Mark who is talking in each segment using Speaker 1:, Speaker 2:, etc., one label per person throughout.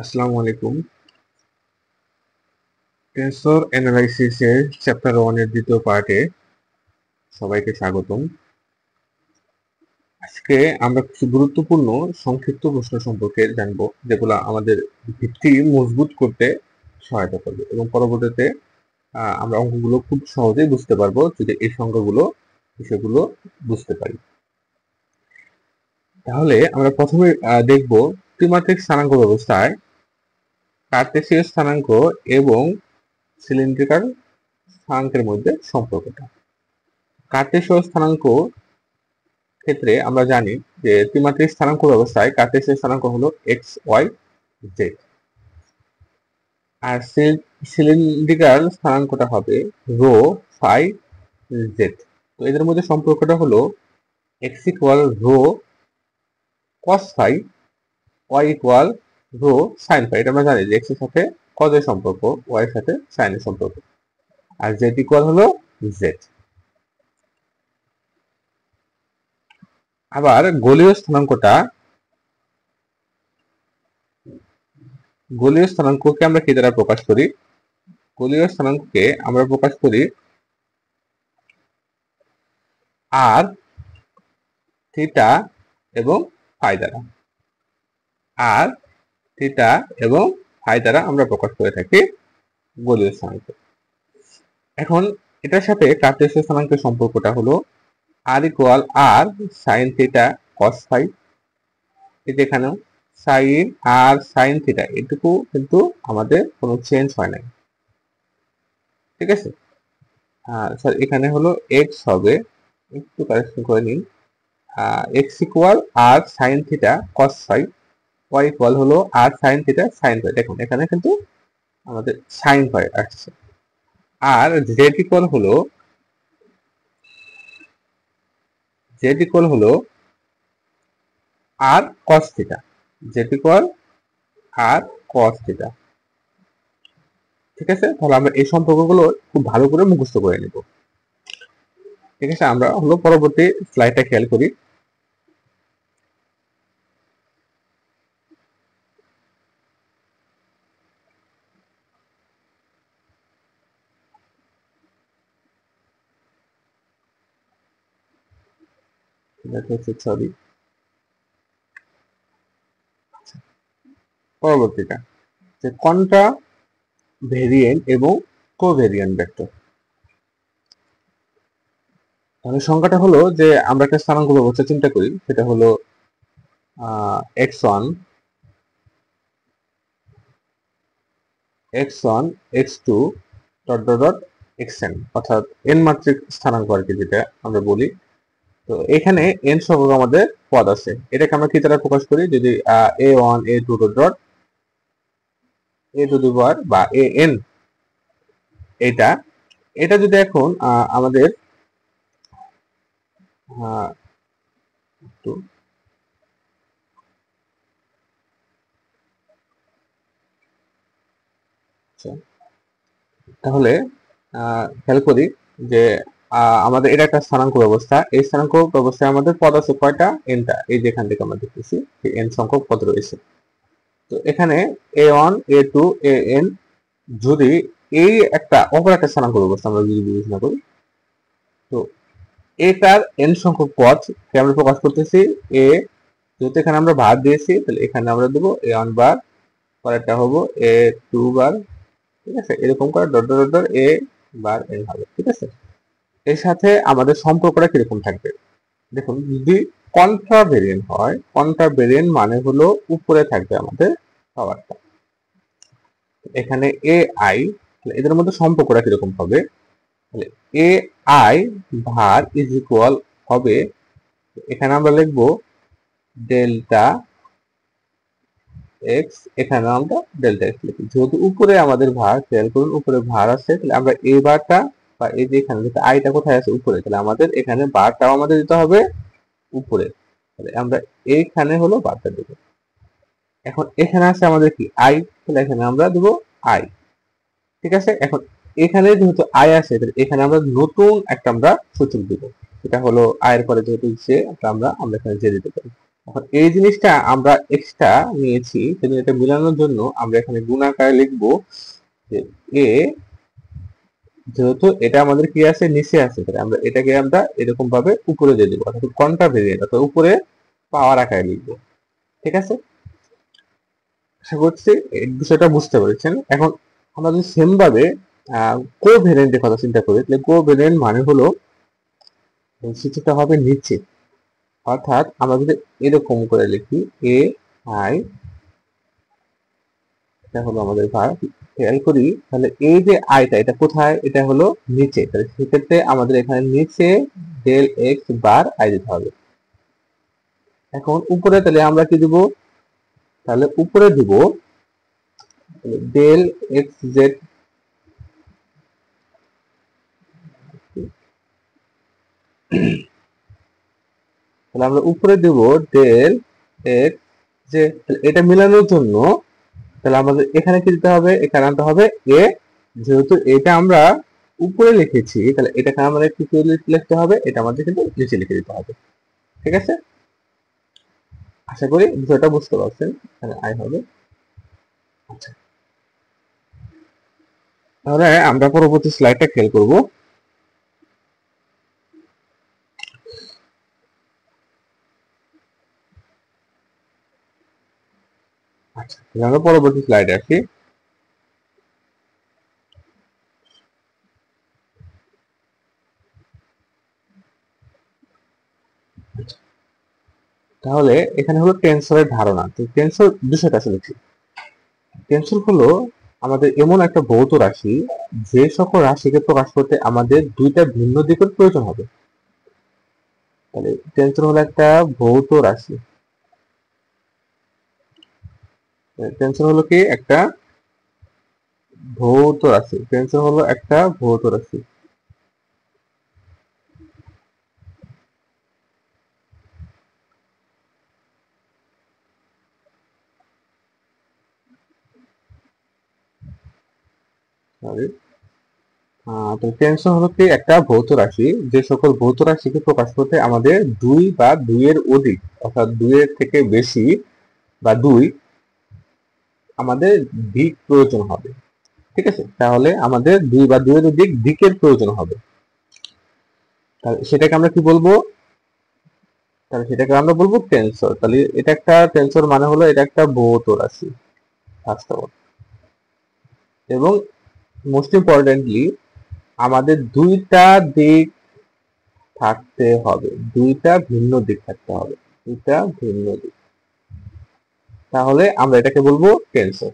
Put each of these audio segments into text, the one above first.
Speaker 1: আসসালামু আলাইকুম। Tensor অ্যানালাইসিসের chapter 1 এর দ্বিতীয় পার্টে সবাইকে স্বাগতম। আজকে আমরা কিছু গুরুত্বপূর্ণ সংক্ষিপ্ত প্রশ্ন সম্পর্কে জানবো, যেগুলো আমাদের ভিত্তি মজবুত করতে সহায়তা করবে এবং পরবর্তীতে আমরা অঙ্কগুলো খুব সহজেই বুঝতে পারবো যদি এই সংখ্যাগুলো বিষয়গুলো বুঝতে পারি। তাহলে আমরা প্রথমে দেখব ত্রিমাত্রিক স্থানাঙ্ক ব্যবস্থায় কার্টেসীয় স্থানাঙ্ক এবং সিলিন্ড্রিক্যাল স্থানাঙ্কের মধ্যে সম্পর্কটা। কার্টেসীয় স্থানাঙ্ক ক্ষেত্রে আমরা জানি যে ত্রিমাত্রিক স্থানাঙ্ক ব্যবস্থায় কার্টেসীয় স্থানাঙ্ক হলো এক্স ওয়াই জেড, আর সিলিন্ড্রিক্যাল স্থানাঙ্কটা হবে রো ফাই জেড। তো এদের মধ্যে সম্পর্কটা হলো X equal rho cos phi, Y equal rho sine phi. এটা আমরা জানি যে এক্স এর সাথে কজের সম্পর্ক, ওয়াই এর সাথে সাইনের সম্পর্ক, আর জেড ইকুয়াল হলো জেড। আবার গোলীয় স্থানাঙ্ককে আমরা কি দ্বারা প্রকাশ করি? গোলীয় স্থানাঙ্ককে আমরা প্রকাশ করি আর থিটা এবং ফাই দ্বারা। আর থিটা এবং ফাই দ্বারা আমরা প্রকাশ করে থাকি গোলীয় স্থানাঙ্ক। এখন এটার সাথে কার্টেসীয় স্থানাঙ্কের সম্পর্কটা হলো আর equal R sine theta cos phi. এই যেখানেও সাইন আর সাইন থিটা এটুকু কিন্তু আমাদের কোনো চেঞ্জ হয় নাই, ঠিক আছে। স্যার এখানে হলো এক্স হবে, একটু কারেকশন করে নিন, X equal R sine theta cos phi, Y equal হলো R sine theta sine phi. দেখুন এখানে কিন্তু আমাদের সাইন ফাই আসছে। আর জেড ইকুয়াল হলো আর কস থিটা, জেড ইকুয়াল আর কস থিটা, ঠিক আছে। তাহলে আমরা এই সম্পর্কগুলো খুব ভালো করে মুখস্থ করে নিব, ঠিক আছে। আমরা হলো পরবর্তী স্লাইডটা খেয়াল করি। সরি, পরবর্তীটা যে কন্ট্রা ভেরিয়েন্ট এবং কোভেরিয়েন্ট ভেক্টর। তাহলে সংখ্যাটা হলো যে আমরা একটা স্থানাঙ্ক ব্যবস্থা চিন্তা করি, সেটা হলো x1 x2 dot dot dot xn, অর্থাৎ n মাত্রিক স্থানাঙ্ক আর কি, যেটা আমরা বলি। তো এখানে n সংখ্যক আমাদের পদ আছে, এটাকে আমরা কি দ্বারা প্রকাশ করি? যদি a1 a2 dot dot a to the power বা an, এটা এটা যদি এখন আমাদের একটু তাহলে খেয়াল করি যে আমাদের এটা একটা স্থানাঙ্ক ব্যবস্থা। এই স্থানাঙ্ক ব্যবস্থায় আমাদের পদ আছে কয়টা? এনটা। এই যেখান থেকে আমরা দেখতেছি এন সংখ্যক পদ রয়েছে। তো এখানে a1 a2 an, যদি এই একটা অপর একটা স্থানাঙ্ক ব্যবস্থা আমরা যদি বিবেচনা করি, তো এটার এন সংখ্যক পদ কে আমরা প্রকাশ করতেছি এ, যেহেতু এখানে আমরা ভার দিয়েছি তাহলে এখানে আমরা দেবো a1 বার, পরেরটা হবো a2 বার, ঠিক আছে। এরকম করে dot dot dot A bar N হবে, ঠিক আছে। এর সাথে আমাদের সম্পর্কটা কিরকম থাকবে দেখুন। যদি কন্ট্রাভেরিয়েন্ট হয়, কন্ট্রাভেরিয়েন্ট মানে হলো উপরে থাকবে আমাদের পাওয়ারটা, এখানে এ আই, এদের মধ্যে সম্পর্কটা কিরকম হবে? তাহলে এ আই ভার ইজ ইকুয়াল হবে, এখানে আমরা লিখবো ডেল্টা এক্স, এখানে আমরা ডেল্টা এক্স লিখি। যেহেতু উপরে আমাদের ভার, খেয়াল করুন উপরে ভার আছে, তাহলে আমরা এই বারটা বা এই যে এখানে আইটা কোথায় আছে? উপরে, তাহলে আমাদের এখানে বারটাও আমাদের দিতে হবে উপরে। তাহলে আমরা এইখানে হলো বারটা দেবো। এখন এখানে আছে আমাদের কি? আই, তাহলে এখানে আমরা দেবো আই, ঠিক আছে। এখন এখানে যেহেতু আই আছে, তাহলে এখানে আমরা নতুন একটা আমরা সূচক দিব, সেটা হলো আয়ের পরে যেহেতু যে আমরা এখানে যে দিতে পারি। এখন এই জিনিসটা আমরা এক্সট্রা নিয়েছি, সেজন্য এটা মিলানোর জন্য আমরা এখানে গুণাকারে লিখবো যে এ, যেহেতু এটা আমাদের কি আছে, নিচে আছে, তাহলে আমরা এটাকে আমরা এরকম ভাবে উপরে দিয়ে দেবো, অর্থাৎ কন্ট্রাভেরিয়েন্ট অর্থাৎ উপরে পাওয়ার আকারে লিখবো। ঠিক আছে, আশা করছি এই বিষয়টা বুঝতে পেরেছেন। এখন আমরা যদি সেম ভাবে কোভেরিয়েন্টের কথা চিন্তা করি, তাহলে কোভেরিয়েন্ট মানে হলো সূচিটা হবে নিচে, অর্থাৎ আমরা যদি এরকম করে লিখি এ আই, এটা হলো আমাদের ভার, খেয়াল করি তাহলে এই যে আইটা এটা কোথায়, এটা হলো নিচে, তাহলে সেক্ষেত্রে আমাদের এখানে নিচে ডেল এক্স বার আই দিতে হবে। এখন উপরে তাহলে আমরা কি দিব, তাহলে উপরে দিব ডেল এক্স জেড, তাহলে আমরা উপরে দিব ডেল এক্স জে। এটা মেলানোর জন্য তাহলে আমাদের এখানে কি দিতে হবে, এখানে আনতে হবে এ, যেহেতু এটা আমরা উপরে লিখেছি তাহলে এটাকে আমাদের কি লিখতে হবে, এটা আমাদের কিন্তু নিচে লিখে দিতে হবে। ঠিক আছে, আশা করি বিষয়টা বুঝতে পারছেন। এখানে আই হবে। আচ্ছা, তাহলে আমরা পরবর্তী স্লাইডটা খেয়াল করব। আচ্ছা, আমরা পরবর্তী স্লাইডে আসি। তাহলে এখানে হলো টেনসরের ধারণা। তো টেনসর বিষয়টা আসলে কি, টেনসর হলো আমাদের এমন একটা ভৌত রাশি যে সকল রাশিকে প্রকাশ করতে আমাদের দুইটা ভিন্ন দিকের প্রয়োজন হবে। তাহলে টেনসর হলো একটা ভৌত রাশি, টেনসর হলো কি একটা ভৌত রাশি, টেনসর হলো একটা ভৌত রাশি। সরি, তো টেনসর হলো কি একটা ভৌত রাশি যে সকল ভৌত রাশিকে প্রকাশ করতে আমাদের দুই বা দুইয়ের অধিক, অর্থাৎ দুইয়ের থেকে বেশি বা দুই আমাদের দিক প্রয়োজন হবে। ঠিক আছে, তাহলে আমাদের দুই বা দুইয়ের অধিক দিকের প্রয়োজন হবে। তাহলে সেটাকে আমরা কি বলবো, তাহলে সেটাকে আমরা বলবো টেনসর। তাহলে এটা একটা টেনসর মানে হলো এটা একটা ভৌত রাশি বাস্তব, এবং মোস্ট ইম্পর্টেন্টলি আমাদের দুইটা দিক থাকতে হবে, দুইটা ভিন্ন দিক থাকতে হবে, দুইটা ভিন্ন দিক, তাহলে আমরা এটাকে বলবো টেনসর।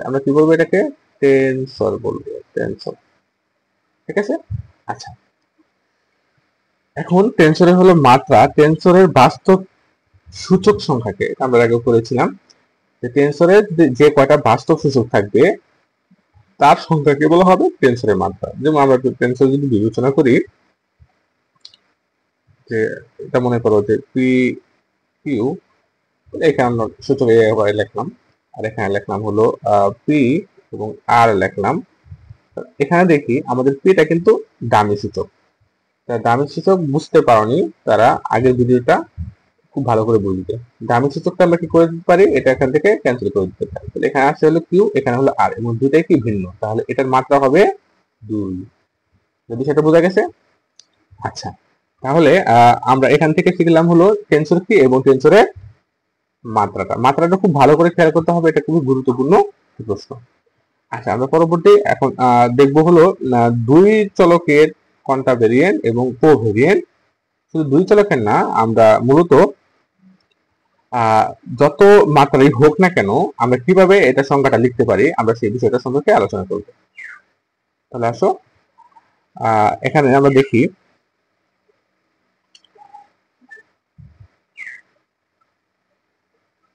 Speaker 1: আমরা কি বলবো, এটাকে টেনসর বলবো, টেনসর। ঠিক আছে, আচ্ছা, এখন টেনসরের হলো মাত্রা, টেনসরের বাস্তব সূচক সংখ্যাকে আমরা আগে করেছিলাম যে টেনসরের যে কয়টা বাস্তব সূচক থাকবে তার সংখ্যাকে বলা হবে টেনসরের মাত্রা। যেমন আমরা টেনসর যদি বিবেচনা করি, যে এটা মনে করো যে পি কিউ, এখানে আমরা সূচক এ লিখলাম, আর এখানে লিখলাম হলো পি এবং আর লিখলাম। এখানে দেখি আমাদের পিটা কিন্তু দামি সূচক, দামি সূচক বুঝতে পারোনি তারা আগের ভিডিওটা খুব ভালো করে বুঝবে। দামি সূচকটা আমরা কি করে দিতে পারি, এটা এখান থেকে ক্যান্সেল করে দিতে পারি। তাহলে এখানে আসছে হলো কিউ, এখানে হলো আর, এবং দুইটাই কি ভিন্ন, তাহলে এটার মাত্রা হবে 2। যদি সেটা বোঝা গেছে। আচ্ছা, তাহলে আমরা এখান থেকে শিখলাম হলো টেনসর কি এবং টেনসরের মাত্রাটা খুব ভালো করে খেয়াল করতে হবে, এটা খুবই গুরুত্বপূর্ণ প্রশ্ন। আচ্ছা, আমরা পরবর্তী এখন দেখবো হলো দুই চলকের কন্ট্রাভেরিয়েন্ট এবং কোভেরিয়েন্ট। শুধু দুই চলকের না, আমরা মূলত যত মাত্রাই হোক না কেন আমরা কিভাবে এটা সংখ্যাটা লিখতে পারি আমরা সেই বিষয়টা সম্পর্কে আলোচনা করব। তাহলে আসো এখানে আমরা দেখি,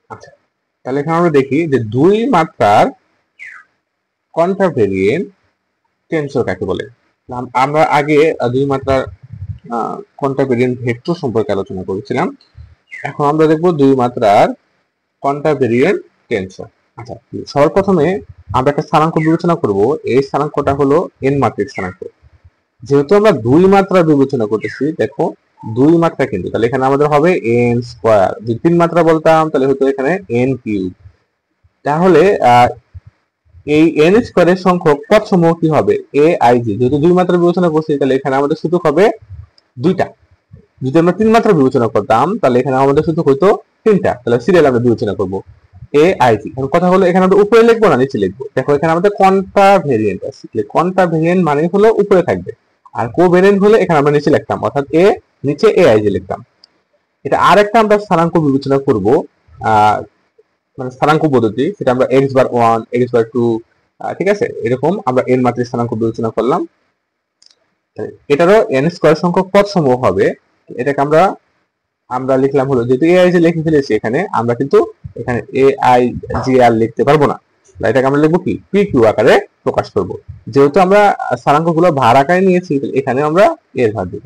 Speaker 1: আচ্ছা, তাহলে এখানে আমরা দেখি যে দুই মাত্রার কন্ট্রাভেরিয়েন্ট টেনসর কাকে বলে। আমরা আগে দুই মাত্রার কন্ট্রাভেরিয়েন্ট ভেক্টর সম্পর্কে আলোচনা করেছিলাম, এখন আমরা দেখব দুই মাত্রার কন্ট্রাভেরিয়েন্ট টেনসর। আচ্ছা, সবার প্রথমে আমরা একটা স্থানাঙ্ক বিবেচনা করব, এই স্থানাঙ্কটা হলো এন মাত্রিক স্থানাঙ্ক। যেহেতু আমরা দুই মাত্রা বিবেচনা করতেছি, দেখো দুই মাত্রা কিন্তু, তাহলে এখানে আমাদের হবে এন স্কোয়ার। যদি তিন মাত্রা বলতাম তাহলে হতো এখানে এন কিউব। তাহলে এই এন স্কোয়ারের সংখ্যক পদ সমূহ কি হবে? A I G. যেহেতু দুই মাত্রা বিবেচনা করছি তাহলে এখানে আমাদের সূচক হবে দুইটা। যদি আমরা তিন মাত্রা বিবেচনা করতাম তাহলে এখানে আমাদের সূচক হইতো তিনটা। তাহলে সিরিয়াল আমরা বিবেচনা করবো এ আই জি। এখন কথা হলো এখানে আমরা উপরে লিখবো না নিচে লিখবো? দেখো এখানে আমাদের কন্টা ভেরিয়েন্ট আছে, কন্টা ভেরিয়েন্ট মানে হলো উপরে থাকবে, আর কো ভেরিয়েন্ট হলে এখানে আমরা নিচে লিখতাম, অর্থাৎ এ নিচে এ আই জি লিখতাম। এটা আরেকটা আমরা স্থানাঙ্ক বিবেচনা করবো, মানে স্থানাঙ্ক পদ্ধতি, সেটা আমরা x bar one, x bar two, ঠিক আছে, এরকম আমরা এন মাত্রিক স্থানাঙ্ক বিবেচনা করলাম। এটারও এন স্কোয়ার সংখ্যক পদ সমূহ হবে। এটাকে আমরা আমরা লিখলাম হলো, যেহেতু এ আই জি লিখে ফেলেছি এখানে, আমরা কিন্তু এখানে এ আই জি আর লিখতে পারবো না। এটাকে আমরা লিখবো কি পি কিউ আকারে প্রকাশ করব। যেহেতু আমরা স্থানাঙ্ক গুলো ভার আকারে নিয়েছি এখানে আমরা এর ভার দিব।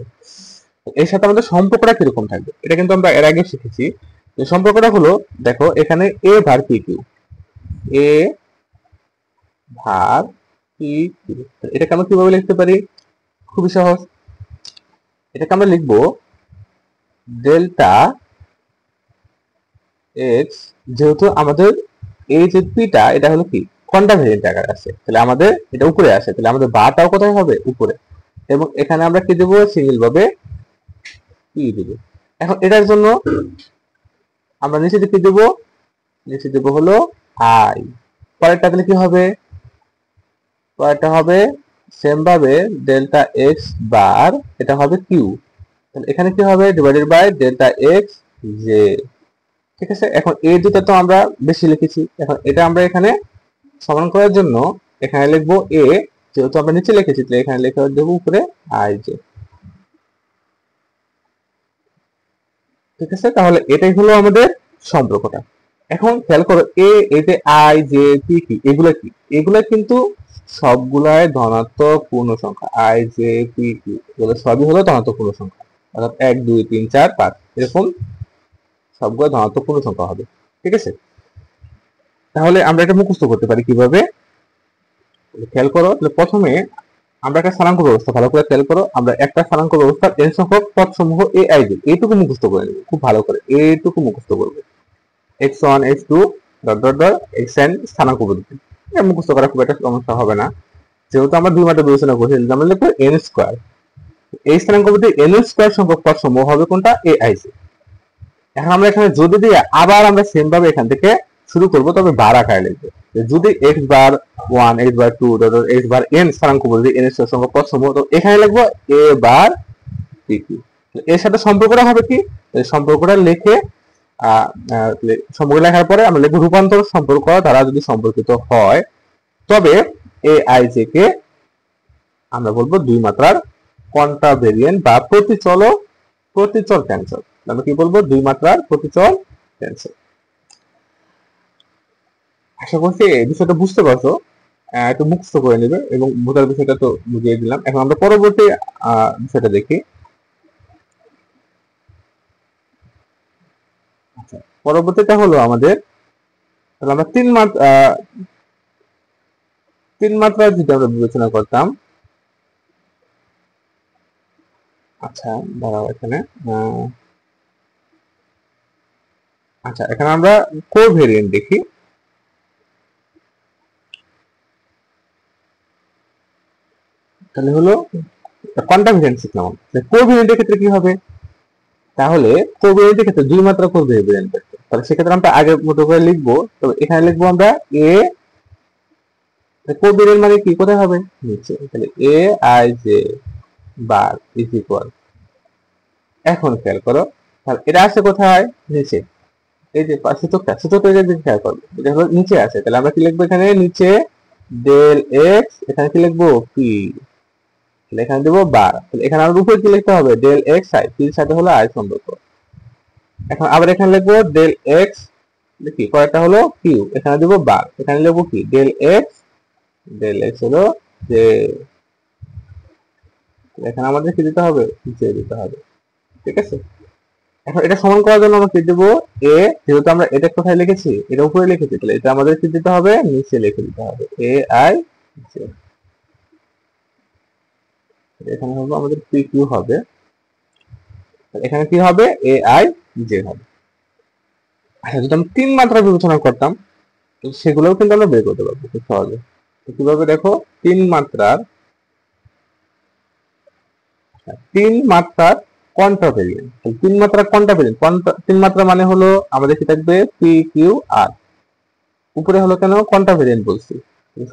Speaker 1: এর সাথে আমাদের সম্পর্কটা কিরকম থাকবে এটা কিন্তু আমরা এর আগে শিখেছি। যে সম্পর্কটা হলো, দেখো এখানে এ ভার পি কিউ, এ ভার পি কিউ, এটাকে আমরা কিভাবে লিখতে পারি? খুবই সহজ। এটাকে আমরা লিখবো ডেল্টা এক্স। যেহেতু আমাদের এই যে পিটা এটা হলো কি কোয়ান্টা ভেরিয়েন্ট আকারে আছে, তাহলে আমাদের এটা উপরে আসে, তাহলে আমাদের বারটাও কোথায় হবে? উপরে। এবং এখানে আমরা কি দেবো? সিঙ্গেল ভাবে পি দেবো। এখন এটার জন্য আমরা নিচে কি দেবো? নিচে দেবো হলো আই। পরেরটা তাহলে কি হবে? পরেরটা হবে সেম ভাবে ডেল্টা এক্স বার, এটা হবে কিউ। তাহলে এখানে কি হবে? Divided by delta X J. ঠিক আছে, এখন এই দুটো তো আমরা বেশি লিখেছি, এখন এটা আমরা এখানে সমান করার জন্য এখানে লিখবো এ, যেহেতু আমরা নিচে লিখেছি তাহলে এখানে লিখে দেবো উপরে আই জে। ঠিক আছে, তাহলে এটাই হলো আমাদের সম্পর্কটা। এখন খেয়াল করো এই যে আই জে পি কি, এগুলা কি? এগুলা কিন্তু সবগুলাই ধনাত্মক পূর্ণ সংখ্যা। আই জে পি কি এগুলো সবই হলো ধনাত্মক পূর্ণ সংখ্যা, অর্থাৎ 1 2 3 4 5 এরকম সবগুলো ধনাত্মক পূর্ণ সংখ্যা হবে। ঠিক আছে, তাহলে আমরা এটা মুখস্থ করতে পারি কিভাবে? খেয়াল করো, প্রথমে আমরা একটা স্থানাঙ্ক ব্যবস্থা, ভালো করে খেয়াল করো, আমরা একটা স্থানাঙ্ক ব্যবস্থার n সংখ্যক পদ সমূহ এ আই জি এইটুকু মুখস্থ করে নেব, খুব ভালো করে এইটুকু মুখস্থ করবে। x1 x2 dot dot dot xn স্থানাঙ্ক পদ্ধতি। এটা মুখস্থ করা খুব একটা সমস্যা হবে না, যেহেতু আমরা দুই মাত্রা বিবেচনা করছি। আমরা লিখবো n স্কয়ার। এই স্থানাঙ্ক পদ্ধতি n স্কয়ার সংখ্যক পদ সমূহ হবে কোনটা? A I G. এখন আমরা এখানে যদি দিয়ে আবার আমরা সেম ভাবে এখান থেকে শুরু করব, তবে বার আকারে লিখবো। যদি x বার 1 x বার 2 x বার n স্থানাঙ্ক বলতে n এর সংখ্যক পদ সমূহ, তো এখানে লিখবো a বার pq। এর সাথে সম্পর্কটা হবে কি? সম্পর্কটা লিখে সম্পর্ক লেখার পরে আমরা লিখবো রূপান্তর সম্পর্ক দ্বারা যদি সম্পর্কিত হয় তবে এ আই জে কে আমরা বলবো দুই মাত্রার কোয়ান্টা ভেরিয়েন্ট বা প্রতিচল টেনসর। আমরা কি বলবো? দুই মাত্রার প্রতিচল টেনসর। আশা করছি এই বিষয়টা বুঝতে পারছো, একটু মুখস্থ করে নেবে এবং বোঝার বিষয়টা তো বুঝিয়ে দিলাম। এখন আমরা পরবর্তী বিষয়টা দেখি। আচ্ছা, পরবর্তীটা হলো আমাদের, তাহলে আমরা তিন মাত্রা যদি আমরা বিবেচনা করতাম। আচ্ছা দাঁড়াও, এখানে আচ্ছা এখানে আমরা কোভেরিয়েন্ট দেখি। তাহলে হলো কোয়ান্টা ভেরিয়েন্ট শিখলাম। কোভেরিয়েন্টের ক্ষেত্রে কি হবে? তাহলে কোভেরিয়েন্টের ক্ষেত্রে দুই মাত্রা কোভেরিয়েন্ট, তাহলে সেক্ষেত্রে আমরা আগের মতো করে লিখবো। তবে এখানে লিখবো আমরা এ, কোভেরিয়েন্ট মানে কি কোথায় হবে? নিচে। তাহলে A I J bar is equal. এখন খেয়াল করো, তাহলে এটা আসছে কোথায়? নিচে। এই যে সূচকটা খেয়াল করবো, এটা হলো নিচে আছে। তাহলে আমরা কি লিখবো? এখানে নিচে ডেল এক্স, এখানে কি লিখবো? পি, এখানে দেবো বার। তাহলে এখানে আমরা উপরে কি লিখতে হবে? ডেল এক্স আই, পির সাথে হলো আই সম্পর্ক। এখন আবার এখানে লিখবো ডেল এক্স, দেখি কয়টা হলো কিউ, এখানে দেবো বার, এখানে লিখবো কি ডেল এক্স হলো যে, এখানে আমাদের কি দিতে হবে? নিচে দিতে হবে। ঠিক আছে, এখন এটা সমান করার জন্য আমরা কি দেবো? এ, যেহেতু আমরা এটা কোথায় লিখেছি? এটা উপরে লিখেছি, তাহলে এটা আমাদের কি দিতে হবে? নিচে লিখে দিতে হবে এ আই জে। এখানে হবে আমাদের পি কিউ হবে। এখানে কি হবে, এ আই জে হবে। আচ্ছা, যদি আমি 3 মাত্রা বিবেচনা করতাম সেগুলোও কিন্তু আমরা বের করতে পারবো খুব সহজে। কিভাবে দেখো, 3 মাত্রার কন্ট্রাভেরিয়েন্ট। 3 মাত্রার কন্ট্রাভেরিয়েন্ট, 3 মাত্রা মানে হলো আমাদের কি থাকবে, পি কিউ আর। উপরে হলো কেন কন্ট্রাভেরিয়েন্ট বলছি,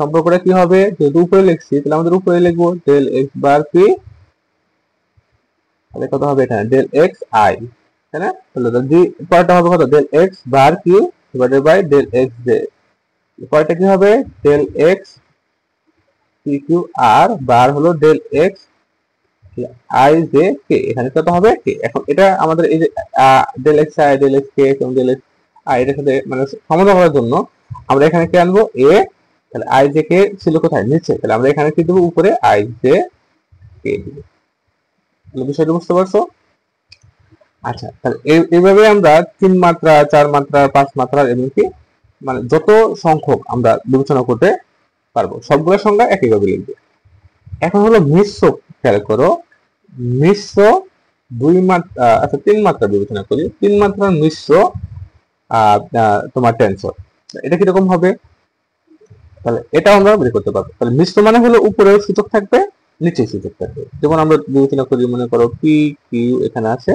Speaker 1: সম্পর্কটা কি হবে, যেহেতু উপরে লিখছি তাহলে আমাদের উপরে লিখবো ডেল এক্স বার পি, তাহলে কত হবে এখানে ডেল এক্স আই, তাই না? তাহলে পরেরটা হবে কত, del X bar Q divided by del X J. পরেরটা কি হবে, ডেল এক্স পি কিউ আর বার হলো del X I J K, এখানে কত হবে কে। এখন এটা আমাদের এই যে del X I del X K এবং ডেল এক্স আই এর সাথে মানে সমাধান করার জন্য আমরা এখানে কি আনবো, এ, তাহলে আই জে কে ছিল কোথায়, নিচে, তাহলে আমরা এখানে কি দেবো, উপরে আই জে কে দিব। বিষয়টা বুঝতে পারছো? আচ্ছা, তাহলে এইভাবে আমরা 3 মাত্রা, 4 মাত্রা, 5 মাত্রা এমনকি মানে যত সংখ্যক আমরা বিবেচনা করতে পারবো সবগুলোর সংখ্যা একইভাবে লিখবে। এখন হলো মিশ্র, খেয়াল করো, মিশ্র 2 মাত্রা, আচ্ছা 3 মাত্রা বিবেচনা করি, 3 মাত্রার মিশ্র তোমার টেন্সর, এটা কিরকম হবে, তাহলে এটা আমরা বের করতে পারবো। তাহলে মিশ্র মানে হলো উপরেও সূচক থাকবে, নিচে সূচক থাকবে। যেমন আমরা বিবেচনা করি, মনে করো পি কিউ এখানে আছে,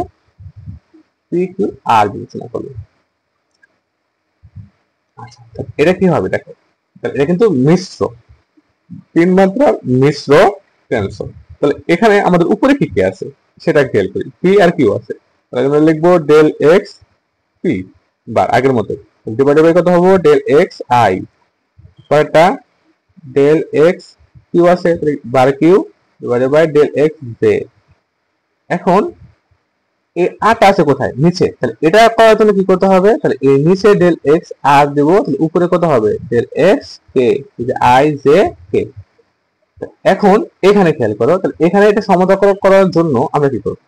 Speaker 1: পি কিউ আর বিবেচনা করবো। আচ্ছা, এটা কি হবে দেখো, এটা কিন্তু মিশ্র, 3 মাত্রার মিশ্র টেন্সর। তাহলে এখানে আমাদের উপরে কি কি আছে সেটা খেয়াল করি, পি আর কিউ আছে, তাহলে আমরা লিখবো ডেল এক্স পি বার আগের মতো, ডিভাইডেড বাই কত হবো, ডেল এক্স আই, পরেরটা ডেল এক্স কিউ আছে bar Q divided by del X J. এখন এই আট আছে কোথায়, নিচে, তাহলে এটা করার জন্য কি করতে হবে, তাহলে এই নিচে ডেল এক্স আর দেবো, তাহলে উপরে কত হবে, del X K I J K. এখন এখানে খেয়াল করো, তাহলে এখানে এটা সমতাকরণ করার জন্য আমরা কি করবো,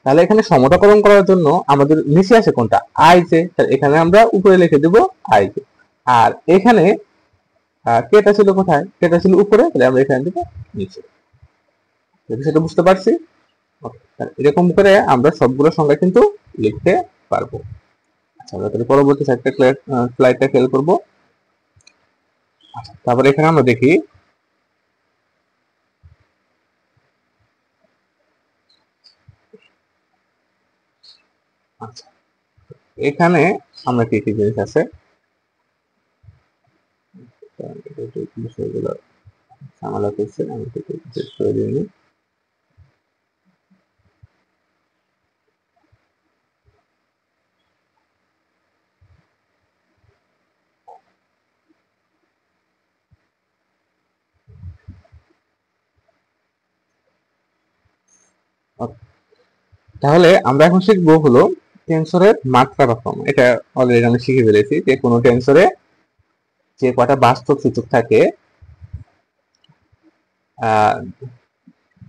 Speaker 1: তাহলে এখানে সমতাকরণ করার জন্য আমাদের নিচে আছে কোনটা, আই জে, তাহলে এখানে আমরা উপরে লিখে দেবো আই জে। আর এখানে কেটা ছিল কোথায়, কেটা ছিল উপরে, তাহলে আমরা এখানে দেবো নিচে। সেটা বুঝতে পারছি। এরকম করে আমরা সবগুলো সংখ্যা কিন্তু লিখতে পারবো। আচ্ছা, আমরা তাহলে পরবর্তী স্লাইডটা খেয়াল করবো। তারপরে এখানে আমরা দেখি, আচ্ছা এখানে আমরা কি কি জিনিস আছে, বিষয়গুলো সামালা করছে, আমি করে দিইনি। তাহলে আমরা এখন শিখবো হলো টেন্সরের মাত্রা বা ফর্ম। এটা অলরেডি আমি শিখে ফেলেছি যে কোনো টেন্সরে যে কটা বাস্তব সূচক থাকে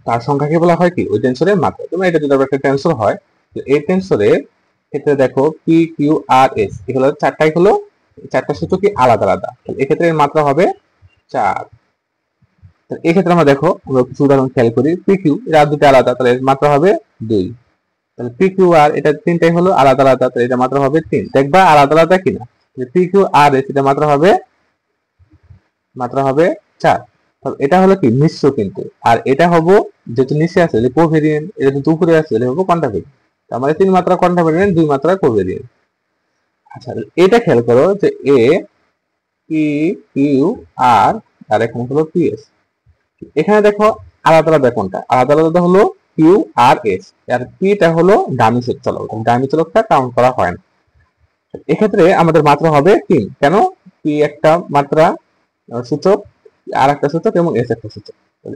Speaker 1: তার সংখ্যাকে বলা হয় কি ওই টেন্সরের মাত্রা। তোমরা এটা যদি একটা টেন্সর হয়, এই টেন্সরের ক্ষেত্রে দেখো পি কিউ আর এস এগুলো চারটাই হলো, চারটা সূচকই আলাদা আলাদা, এক্ষেত্রে এর মাত্রা হবে 4। এক্ষেত্রে আমরা দেখো, আমরা কিছু উদাহরণ খেয়াল করি, পি কিউ এরা দুটো আলাদা, তাহলে এর মাত্রা হবে 2। তাহলে পি কিউ আর এটা তিনটাই হলো আলাদা আলাদা, তাহলে এটা মাত্রা হবে 3। দেখবা আলাদা আলাদা কিনা, পি কিউ আর এস এটা মাত্রা হবে 4। এটা হলো কি মিশ্র কিন্তু, আর এটা হবো যেহেতু নিচে আছে কোভেরিয়েন্ট, এটা যেহেতু উপরে আছে এটা হবো কন্ট্রাভেরিয়েন্ট। আমাদের 3 মাত্রা কন্ট্রাভেরিয়েন্ট, 2 মাত্রা কোভেরিয়েন্ট। আচ্ছা, এটা খেয়াল করো যে এ পি কিউ আর আর এখানে হলো পি এস। এখানে দেখো আলাদা আলাদা কোনটা, আলাদা আলাদা হলো কিউ আর এস, আর পিটা হলো ডামি চলক, ডামি চলকটা কাউন্ট করা হয় না। এক্ষেত্রে আমাদের মাত্রা হবে 3, কেন, পি একটা মাত্রা সূচক, আর একটা সূচক এবং এস একটা সূচক,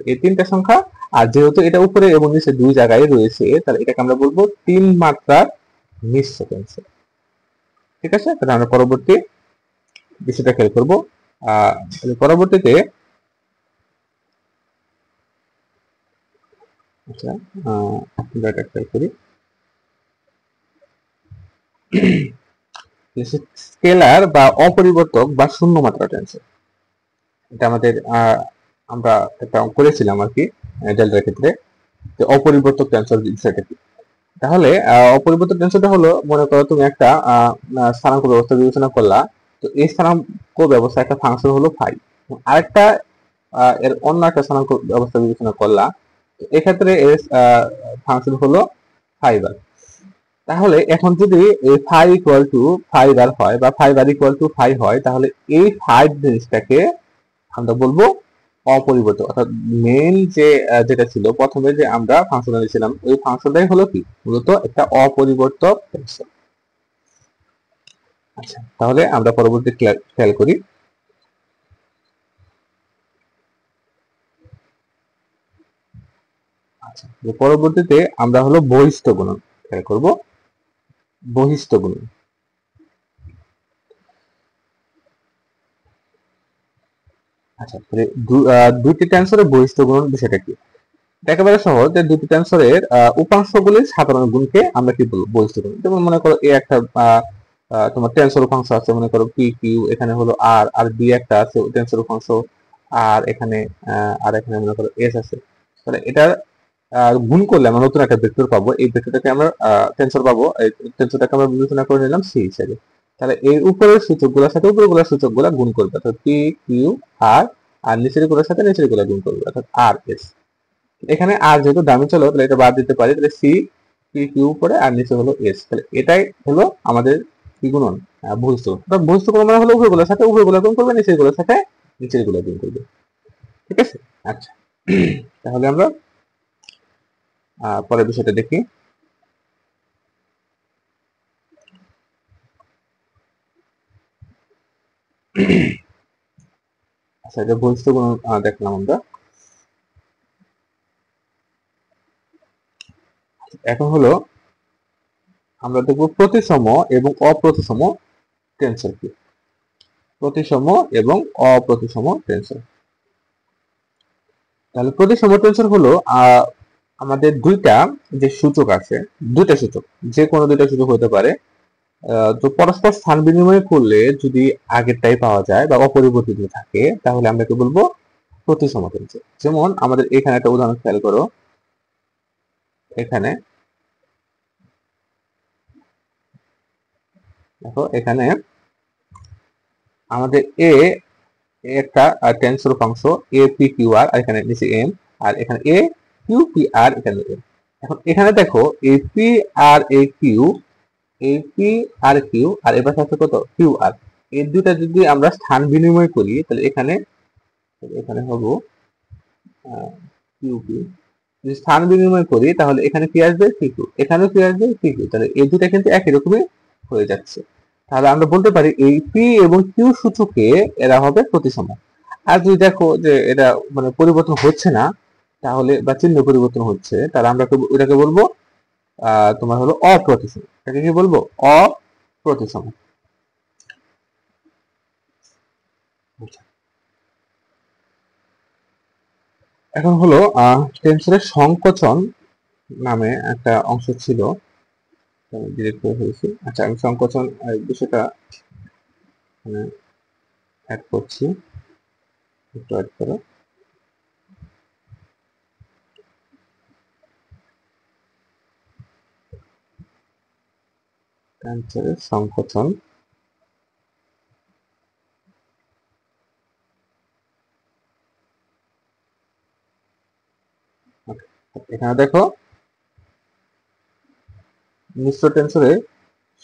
Speaker 1: এই 3টা সংখ্যা। আর যেহেতু এটা উপরে এবং নিচে 2 জায়গায় রয়েছে, তাহলে এটাকে আমরা বলবো 3 মাত্রার মিশ্র টেন্সর। ঠিক আছে, তাহলে আমরা পরবর্তী বিষয়টা খেয়াল করবো। পরবর্তীতে আচ্ছা ডাটা খেয়াল করি, স্কেলার বা অপরিবর্তক বা শূন্য মাত্রা টেন্সর। এটা আমাদের আমরা একটা করেছিলাম আর কি ডেল্টার ক্ষেত্রে, যে অপরিবর্তক টেন্সর বিষয়টা কি। তাহলে অপরিবর্তিত টেন্সরটা হলো, মনে করো তুমি একটা স্থানাঙ্ক ব্যবস্থা বিবেচনা করলা। তো এই স্থানাঙ্ক ব্যবস্থা একটা ফাংশন হলো ফাই, আরেকটা এর অন্য একটা স্থানাঙ্ক ব্যবস্থা বিবেচনা করলা। তো এক্ষেত্রে এর ফাংশন হলো ফাইবার। তাহলে এখন যদি এই ফাই ইকুয়াল টু ফাইবার হয় বা ফাইবার ইকুয়াল টু ফাই হয়, তাহলে এই ফাইভ জিনিসটাকে আমরা বলবো অপরিবর্তিত, অর্থাৎ মেইন যে যেটা ছিল প্রথমে যে আমরা ফাংশন দিয়েছিলাম, ওই ফাংশনটাই হলো কি মূলত একটা অপরিবর্তিত টেন্সর। আচ্ছা, তাহলে আমরা পরবর্তী খেয়াল করি। আচ্ছা, পরবর্তীতে আমরা হলো বহিষ্ঠ গুণন খেয়াল করব। বহিষ্ঠ গুণন, আচ্ছা দুইটি টেন্সরের বহিষ্ঠ গুণন বিষয়টা কি? একেবারে সহজ, যে দুটি টেন্সরের উপাংশগুলির সাধারণ গুণকে আমরা কি বলবো? বহিষ্ঠ গুণন। যেমন মনে করো এ একটা তোমার টেন্সর উপাংশ আছে, মনে করো পি কিউ, এখানে হলো আর, আর বি একটা আছে টেন্সর উপাংশ, আর এখানে মনে করো এস আছে। তাহলে এটার গুণ করলে আমরা নতুন একটা ভেক্টর পাবো। এই ভেক্টরটাকে আমরা টেন্সর পাবো, এই টেন্সরটাকে আমরা বিবেচনা করে নিলাম সি হিসেবে। তাহলে এর উপরের সূচকগুলোর সাথে উপরের সূচকগুলো গুণ করবে, অর্থাৎ পি কিউ আর, আর নিচের গুলোর সাথে নিচের গুলো গুণ করবে, অর্থাৎ আর এস। এখানে আর যেহেতু দামি চলো, তাহলে এটা বাদ দিতে পারি, তাহলে সি পি কিউ পরে আর নিচে হলো এস। তাহলে এটাই হলো আমাদের কি গুণন? বহিষ্ঠ গুণন। বহিষ্ঠ গুণন মানে হলো উভয়গুলোর সাথে উভয়গুলো গুণ করবে, নিচের গুলোর সাথে নিচের গুলো গুণ করবে। ঠিক আছে? আচ্ছা, তাহলে আমরা পরের বিষয়টা দেখি। আচ্ছা, এটা বহিষ্ঠ গুণন দেখলাম আমরা। এখন হলো আমরা দেখব প্রতিসম এবং অপ্রতিসম টেন্সর কি। প্রতিসম এবং অপ্রতিসম টেন্সর। তাহলে প্রতিসম টেন্সর হলো আমাদের দুইটা যে সূচক আছে, দুইটা সূচক, যে কোনো দুইটা সূচক হতে পারে, তো পরস্পর স্থান বিনিময় করলে যদি আগেরটাই পাওয়া যায় বা অপরিবর্তিত থাকে, তাহলে আমরা কি বলবো? প্রতিসম টেন্সর। যেমন আমাদের এখানে একটা উদাহরণ খেয়াল করো। এখানে দেখো, এখানে আমাদের এ একটা টেন্সর উপাংশ এ পি কিউ আর, এখানে নিচে এম, আর এখানে এ কিউ পি আর, এখানে এম। এখন এখানে দেখো এ পি আর এ কিউ, এ পি আর কিউ, আর এবার আছে কত? Q R. এই দুইটা যদি আমরা স্থান বিনিময় করি, তাহলে এখানে এখানে হবো কিউ পি। যদি স্থান বিনিময় করি, তাহলে এখানে কি আসবে? পি কিউ, এখানেও কি আসবে? P Q. তাহলে এই দুটা কিন্তু একই রকমই হয়ে যাচ্ছে। তাহলে আমরা বলতে পারি এই পি এবং কিউ সূচকে এরা হবে প্রতিসম। আর যদি দেখো যে এটা মানে পরিবর্তন হচ্ছে না, তাহলে বা চিহ্ন পরিবর্তন হচ্ছে, তাহলে আমরা এটাকে বলবো তোমার হলো অপ্রতিসম। এটাকে কি বলবো? অপ্রতিসম। এখন হলো টেন্সরের সংকোচন নামে একটা অংশ ছিল, ডিলিট করে ফেলেছি। আচ্ছা, আমি সংকোচন বিষয়টা অ্যাড করছি, একটু অ্যাড করো। টেন্সরের সংকোচন, এখানে দেখো মিশ্র টেন্সরের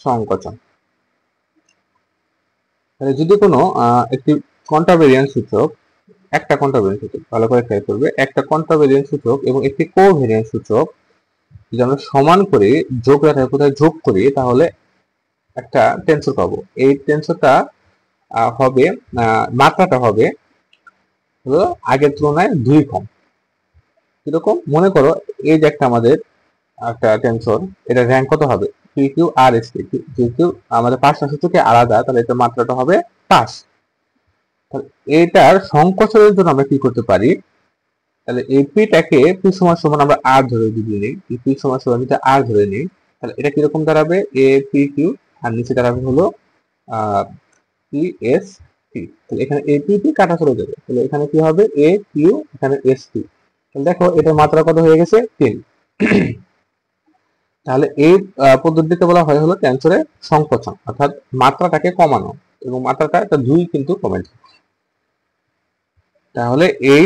Speaker 1: সংকোচন। যদি কোনো একটি কন্ট্রাভেরিয়ান্ট সূচক, একটা কন্ট্রাভেরিয়ান্ট সূচক, ভালো করে খেয়াল করবে, একটা কন্ট্রাভেরিয়ান্ট সূচক এবং একটি কোভেরিয়ান্ট সূচক যদি আমরা সমান করে যোগ রেখায় কোথায় যোগ করি, তাহলে একটা টেন্সর পাবো। এই টেন্সরটা হবে মাত্রাটা হবে হলো আগের তুলনায় 2 কম। কিরকম? মনে করো এই যে একটা আমাদের একটা টেন্সর, এটা র্যাঙ্ক কত হবে? পি কিউ আর এস পি। যেহেতু আমাদের 5টা সূচকে আলাদা, তাহলে এটার মাত্রাটা হবে 5। এটার সংকোচনের জন্য আমরা কি করতে পারি? তাহলে এই পিটাকে পি সমান সমান আমরা আর ধরে যদি নিই, পি সমান সমান যদি আর ধরে নিই, তাহলে এটা কিরকম দাঁড়াবে? এ পি কিউ, আর নিচে দাঁড়াবে হলো পি এস পি। তাহলে এখানে এ পি পি কাটা চলে যাবে, তাহলে এখানে কি হবে? এ কিউ, এখানে এস পি। তাহলে দেখো এটার মাত্রা কত হয়ে গেছে? 3। তাহলে এই পদ্ধতিতে বলা হয় হলো টেন্সরের সংকোচন, অর্থাৎ মাত্রাটাকে কমানো, এবং মাত্রাটা একটা 2 কিন্তু কমে যায়। তাহলে এই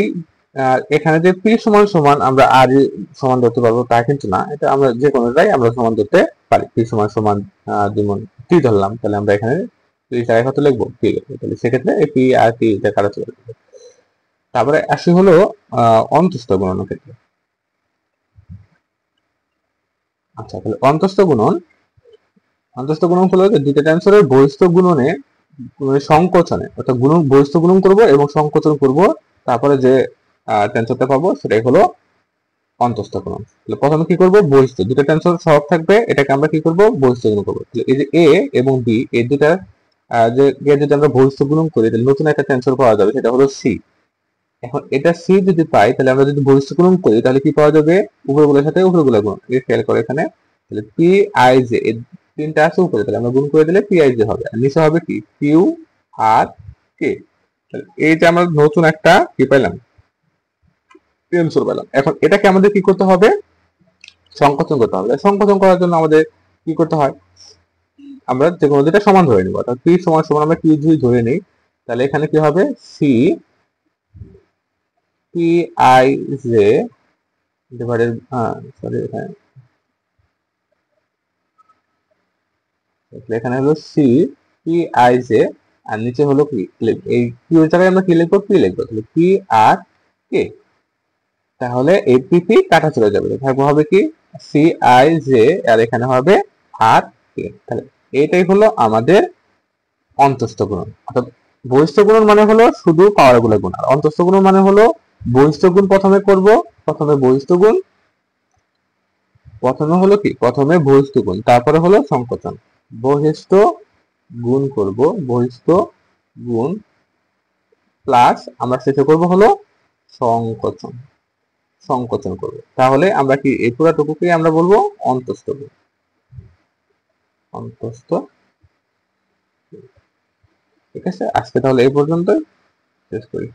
Speaker 1: এখানে যে পি সমান সমান আমরা আর সমান ধরতে পারবো তা কিন্তু না, এটা আমরা যে কোনোটাই আমরা সমান ধরতে পারি। পি সমান সমান যেমন টি ধরলাম, তাহলে আমরা এখানে পি জায়গায় কত লিখবো, পি লিখবো, তাহলে সেক্ষেত্রে এই পি আর টি এটা কাটা চলে যাবে। তারপরে আসি হলো অন্তস্থ গুণনের ক্ষেত্রে। আচ্ছা, তাহলে অন্তস্থ গুণন হলো যে দুইটা টেন্সরের বহিস্থ গুণনে সংকোচনে, অর্থাৎ গুণন বহিস্থ গুণন করব এবং সংকোচন করব, তারপরে যে টেন্সরটা পাবো সেটাই হলো অন্তস্থ গুণন। তাহলে প্রথমে কি করব, বহিস্থ দুটো টেন্সর সহগ থাকবে, এটাকে আমরা কি করব, বহিস্থ গুণন করব। তাহলে এই যে এ এবং বি এই দুটা যে যদি আমরা বহিস্থ গুণন করি তাহলে নতুন একটা টেন্সর পাওয়া যাবে, সেটা হলো সি। এখন এটা সি যদি পাই তাহলে আমরা যদি বহিস্থ গুণন করি তাহলে কি পাওয়া যাবে, উপরগুলোর সাথে উপরগুলো গুণ, এই খেয়াল করে এখানে। তাহলে পি আই জে এই তিনটা আছে উপরে, তাহলে আমরা গুণ করে দিলে পি আই জে হবে, আর নিচে হবে কি কিউ আর কে। এই যে আমরা নতুন একটা কি পেলাম, টেন্সর পেলাম। এখন এটাকে আমাদের কি করতে হবে, সংকোচন করতে হবে। সংকোচন করার জন্য আমাদের কি করতে হয়, আমরা যে কোনো দুইটা সমান ধরে নিব, অর্থাৎ পি সমান সমান আমরা কিউ যদি ধরে নিই, তাহলে এখানে কি হবে, C P I J divided, sorry এখানে হলো সি পি আই জে, আর নিচে হলো কি, এই কিউ এর জায়গায় আমরা কি লিখবো, পি লিখবো, তাহলে পি আর কে। তাহলে এই পি পি কাটা চলে যাবে, থাকবে হবে কি সি আই জে, আর এখানে হবে আর কে। তাহলে এটাই হলো আমাদের অন্তস্থ গুণন। অর্থাৎ বহিস্থ গুণন মানে হলো শুধু পাওয়ার গুলো গুণ, আর অন্তস্থ গুণন মানে হলো বহিস্থ গুণ প্রথমে করব, প্রথমে বহিস্থ গুণ, প্রথমে হলো কি, প্রথমে বহিস্থ গুণ, তারপরে হলো সংকোচন। বহিস্থ গুণ করব, বহিস্থ গুণ প্লাস আমরা শেষে করব হলো সংকোচন, সংকোচন করব। তাহলে আমরা কি এই পুরাটুকুকে আমরা বলবো অন্তস্থ গুণ, অন্তস্থ। ঠিক আছে, আজকে তাহলে এই পর্যন্ত শেষ করি।